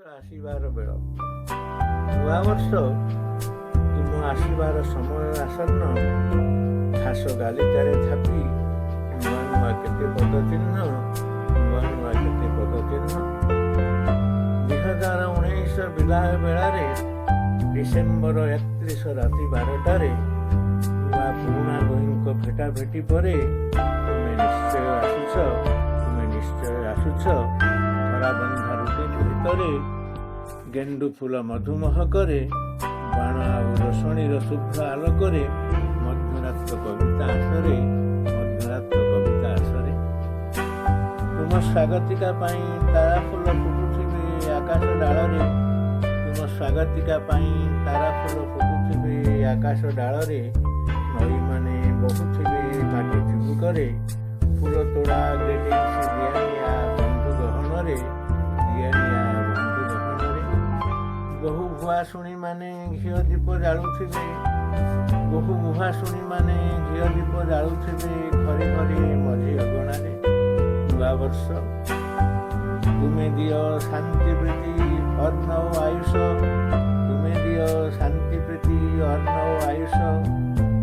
ଆସିବାର ବେଳ। ନୂଆବର୍ଷ ତୁମ ଆସିବାର ସମୟ ଆସନ୍ନ। ଘାସ ଗାଲିଚାରେ ଥାପି ନୂଆ ନୂଆ କେତେ ପଦଚିହ୍ନ, ନୂଆ ନୂଆ କେତେ ପଦଚିହ୍ନ। 2019 ବିଦାୟ ବେଳାରେ ଡିସେମ୍ବର 31 ରାତି 12ଟାରେ ନୂଆ ପୁରୁଣା ବହିଙ୍କ ଭେଟା ଭେଟି ପରେ ତୁମେ ନିଶ୍ଚୟ ଆସୁଛ ଖରାବନ୍ଧା ରୁଟିନ ଭିତରେ। ଗେଣ୍ଡୁ ଫୁଲ ମଧୁମହକରେ, ବାଣ ଆଉ ରୋଷଣୀର ଶୁଭ୍ର ଆଲୋକରେ, ମଧ୍ୟରାତ୍ର କବିତା ଆସରେ ତୁମ ସ୍ୱାଗତିକା ପାଇଁ ତାରା ଫୁଲ ଫୁଟୁଥିବେ ଆକାଶ ଡାଳରେ। ଆକାଶ ଡାଳରେ ନଈମାନେ ବହୁଥିବେ ମାଟି ଚିବୁକରେ। ଫୁଲ ତୋଡ଼ା ଗ୍ରେଟିଂସ ଦିଆନିଆ ବନ୍ଧୁ ଗହନରେ। ବହୁ ଭୁଆଶୁଣୀମାନେ ଘିଅ ଦୀପ ଜାଳୁଥିବେ ଘରେ ଘରେ ମଝି ଅଗଣାରେ। ନୂଆବର୍ଷ ତୁମେ ଦିଅ ଶାନ୍ତି ପ୍ରୀତି ଅର୍ଣ୍ଣ ଓ ଆୟୁଷ।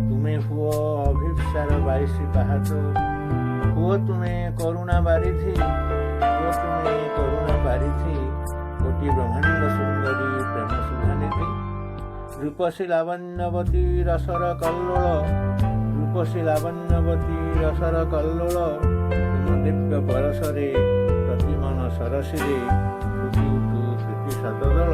ତୁମେ ହୁଅ ଅଭିପ୍ସାର 22 ପାହାଚ। ହୁଅ ତୁମେ କରୁଣା ବାରିଧି, କୋଟି ବ୍ରହ୍ମାଣ୍ଡ ସୁନ୍ଦରୀ ପ୍ରେମ ସୁଧାନିଧି। ରୂପସୀ ଲାବଣ୍ୟବତୀ ରସର କଲ୍ଲୋଳ। ତୁମ ଦିବ୍ୟ ପରଶରେ ପ୍ରତି ମନ ସରସିରେ ଫୁଟି ଉଠୁ ପ୍ରୀତି ଶତଦଳ।